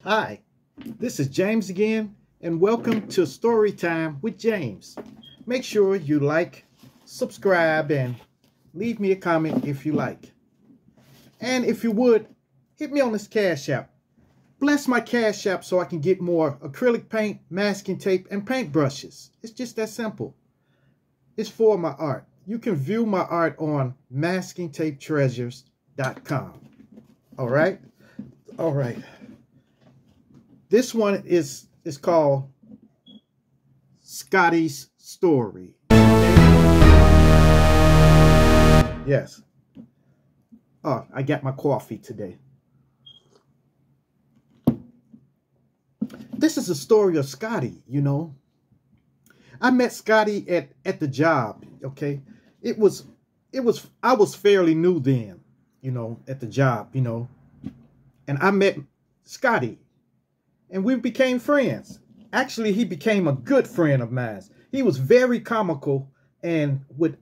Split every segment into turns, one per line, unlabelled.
Hi, this is James again, and welcome to Storytime with James. Make sure you like, subscribe, and leave me a comment if you like. And if you would, hit me on this Cash App. Bless my Cash App so I can get more acrylic paint, masking tape, and paint brushes. It's just that simple. It's for my art. You can view my art on maskingtapetreasures.com. All right? All right. This one is called Scottie's Story. Yes. Oh, I got my coffee today. This is a story of Scottie, you know. I met Scottie at the job, okay? I was fairly new then, you know, at the job, you know. And I met Scottie. And we became friends. Actually, he became a good friend of mine. He was very comical and we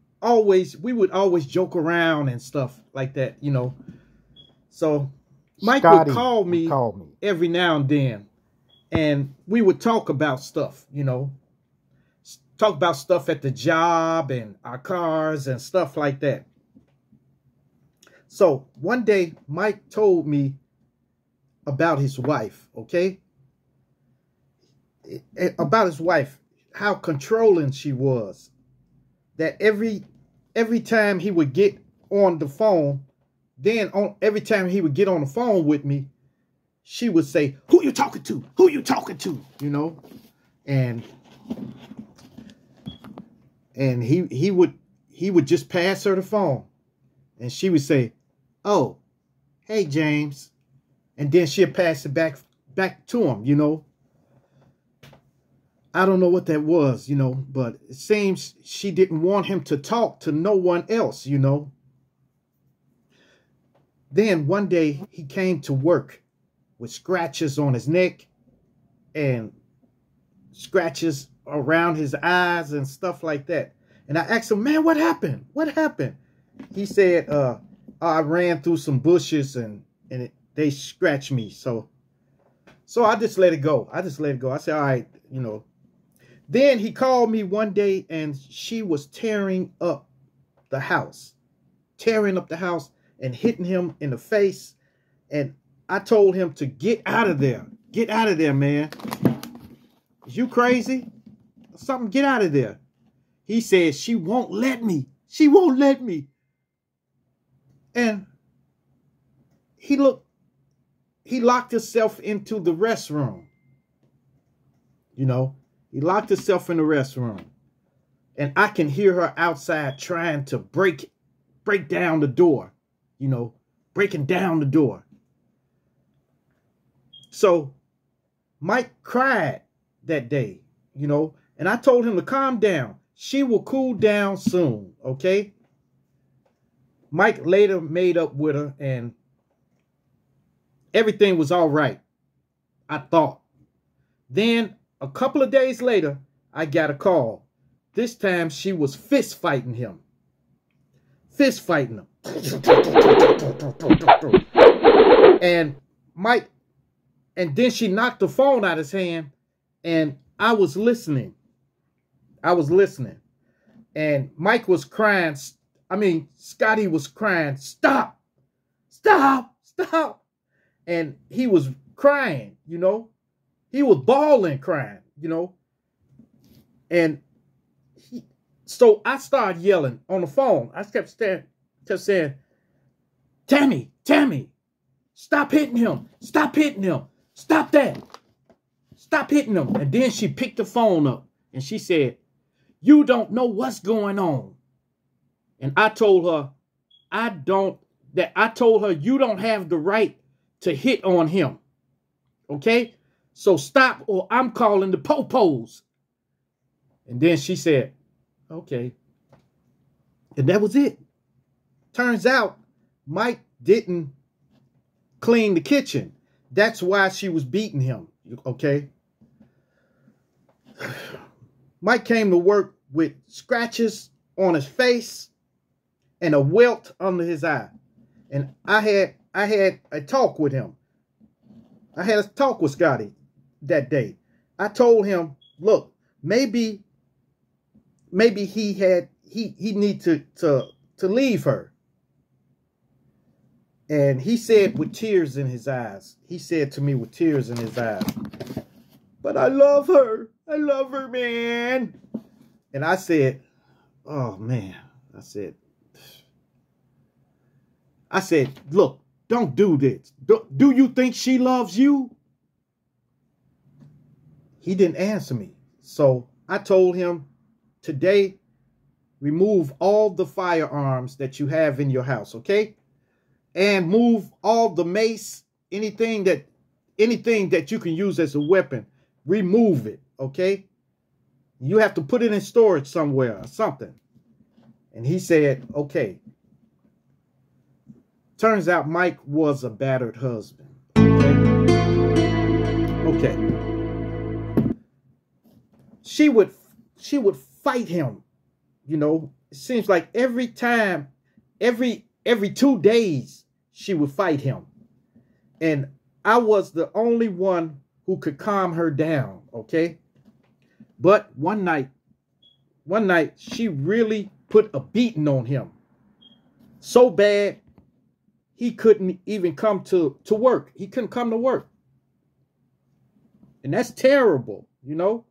would always joke around and stuff like that, you know. So Mike
Scottie
would call me every now and then, and we would talk about stuff, you know. Talk about stuff at the job and our cars and stuff like that. So one day, Mike told me about his wife, okay? About his wife, how controlling she was. That every time he would get on the phone, every time he would get on the phone with me, she would say, "Who you talking to? Who you talking to?" You know, and he would just pass her the phone, and she would say, "Oh, hey James," and then she'd pass it back to him, you know. I don't know what that was, you know, but it seems she didn't want him to talk to no one else, you know. Then one day he came to work with scratches on his neck and scratches around his eyes and stuff like that. And I asked him, "Man, what happened? What happened?" He said, I ran through some bushes and they scratched me. So I just let it go. I said, all right, you know. Then he called me one day and she was tearing up the house and hitting him in the face. And I told him to get out of there. Get out of there, man. Is you crazy? Something, get out of there. He said, "She won't let me. She won't let me." And he locked himself into the restroom. You know, he locked himself in the restroom. And I can hear her outside trying to break down the door, you know, breaking down the door. So Mike cried that day, you know, and I told him to calm down. She will cool down soon, okay? Mike later made up with her and everything was all right, I thought. Then a couple of days later, I got a call. This time she was fist fighting him. Fist fighting him. And then she knocked the phone out of his hand and I was listening. And Mike was crying. Scottie was crying, "Stop, stop, stop." And he was crying, you know. He was bawling, crying, you know. And so I started yelling on the phone. I kept saying, Tammy, stop hitting him. Stop hitting him. Stop that. Stop hitting him." And then she picked the phone up and she said, "You don't know what's going on." And I told her, you don't have the right to hit on him. Okay? So stop or I'm calling the popos. And then she said, "Okay." And that was it. Turns out Mike didn't clean the kitchen. That's why she was beating him. Okay? Mike came to work with scratches on his face and a welt under his eye. And I had a talk with him. I had a talk with Scottie that day. I told him, look, maybe he need to leave her. And he said with tears in his eyes, he said to me with tears in his eyes, but I love her. I love her, man. And I said, oh, man. I said, look, don't do this. Do you think she loves you? He didn't answer me. So I told him, today, remove all the firearms that you have in your house, okay? And move all the mace, anything that you can use as a weapon, remove it, okay? You have to put it in storage somewhere or something. And he said, okay. Turns out Mike was a battered husband. Okay. She would fight him. You know, it seems like every time, every 2 days, she would fight him. And I was the only one who could calm her down, okay? But one night, she really put a beating on him. So bad, he couldn't even come to work. He couldn't come to work. And that's terrible, you know?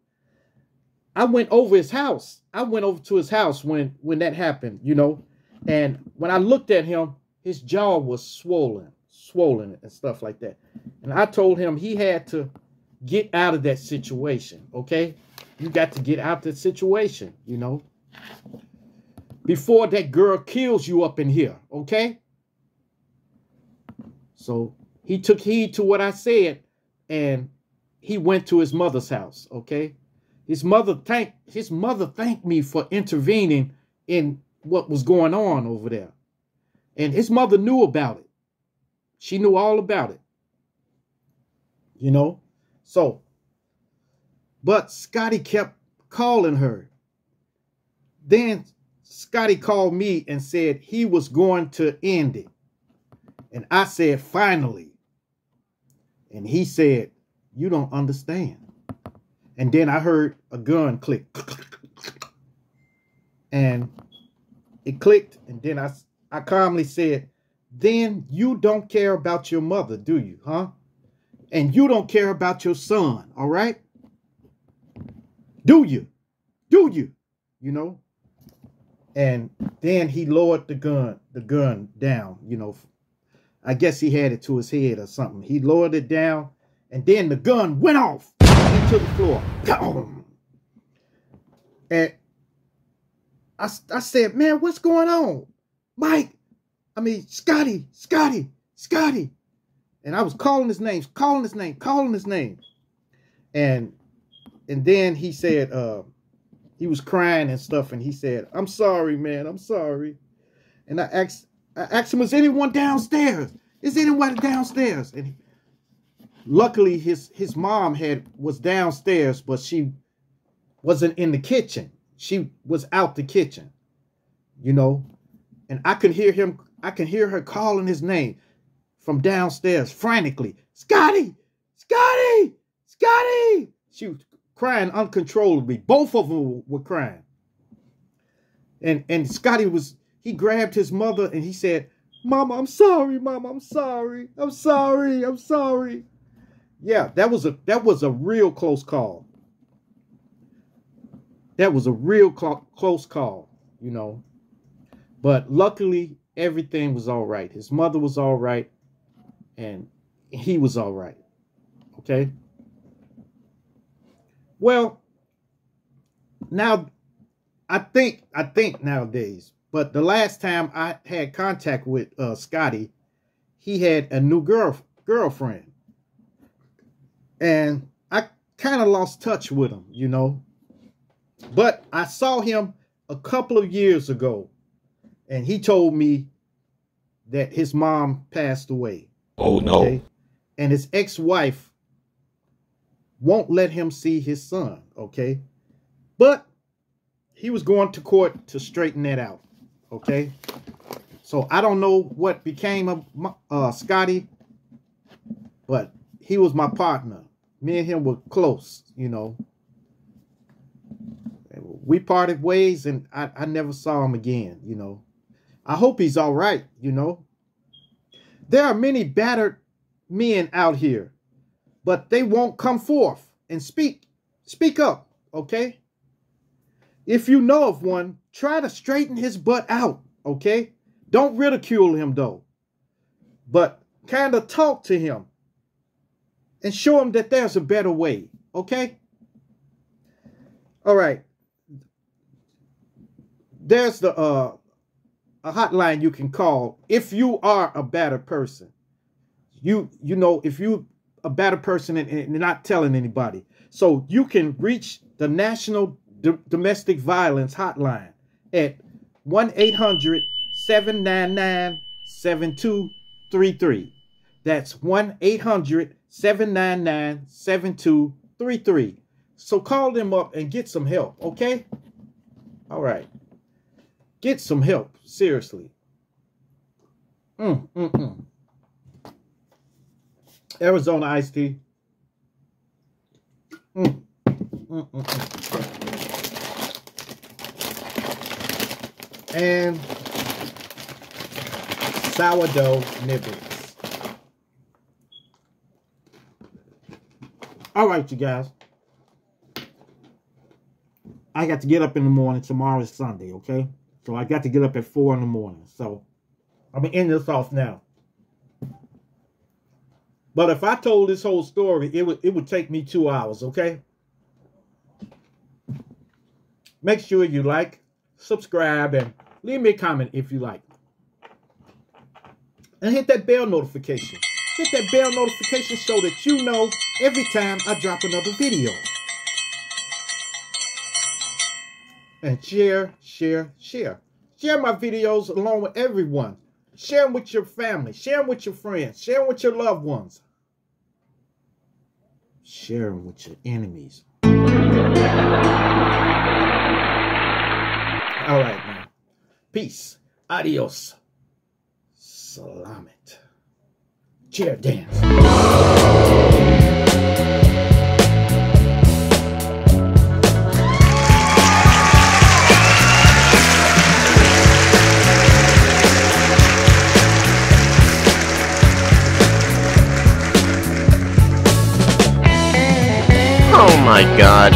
I went over his house. I went over to his house when that happened, you know? And when I looked at him, his jaw was swollen and stuff like that. And I told him he had to get out of that situation, okay? You got to get out of that situation, you know? Before that girl kills you up in here, okay? So he took heed to what I said, and he went to his mother's house, okay? His mother thanked me for intervening in what was going on over there. And his mother knew about it. She knew all about it. You know? So, but Scottie kept calling her. Then Scottie called me and said he was going to end it. And I said, finally. And he said, you don't understand. And then I heard a gun click. And it clicked. And then I calmly said, then you don't care about your mother, do you, huh? And you don't care about your son, all right? Do you? Do you? You know? And then he lowered the gun down, you know. I guess he had it to his head or something. He lowered it down, and then the gun went off into the floor. And I said, man, what's going on? Scottie. And I was calling his name. And then he said, he was crying and stuff, and he said, I'm sorry, man, I'm sorry. And I asked him, is anyone downstairs? Is anyone downstairs? And luckily his mom was downstairs, but she wasn't in the kitchen. She was out the kitchen, you know. And I can hear her calling his name from downstairs frantically. Scottie! Scottie! Scottie! She was crying uncontrollably. Both of them were crying. And Scottie he grabbed his mother and he said, Mama, I'm sorry, Mama, I'm sorry. I'm sorry. I'm sorry. Yeah, that was a real close call. That was a real close call, you know. But luckily, everything was all right. His mother was all right, and he was all right. Okay? Well, now, I think nowadays, but the last time I had contact with Scottie, he had a new girlfriend. And I kind of lost touch with him, you know. But I saw him a couple of years ago, and he told me that his mom passed away.
Oh, no. Okay?
And his ex-wife won't let him see his son, okay? But he was going to court to straighten that out, okay? So I don't know what became of Scottie, but he was my partner. Me and him were close, you know. We parted ways, and I never saw him again, you know. I hope he's all right, you know. There are many battered men out here, but they won't come forth and speak up, okay? If you know of one, try to straighten his butt out, okay? Don't ridicule him, though, but kind of talk to him and show him that there's a better way, okay? All right. There's a hotline you can call if you are a battered person. You know, if you a battered person and not telling anybody. So you can reach the National Domestic Violence Hotline at 1-800-799-7233. That's 1-800-799-7233. So call them up and get some help, okay? All right. Get some help, seriously. Arizona iced tea. And sourdough nibbles. All right, you guys. I got to get up in the morning. Tomorrow is Sunday, okay? So I got to get up at 4 in the morning. So I'm going to end this off now. But if I told this whole story, it would take me 2 hours, okay? Make sure you like, subscribe, and leave me a comment if you like. And hit that bell notification. Hit that bell notification so that you know every time I drop another video. And share, share, share. Share my videos along with everyone. Share them with your family. Share them with your friends. Share them with your loved ones. Share them with your enemies. All right, man. Peace. Adios. Salamat. Chair dance.
Oh my God.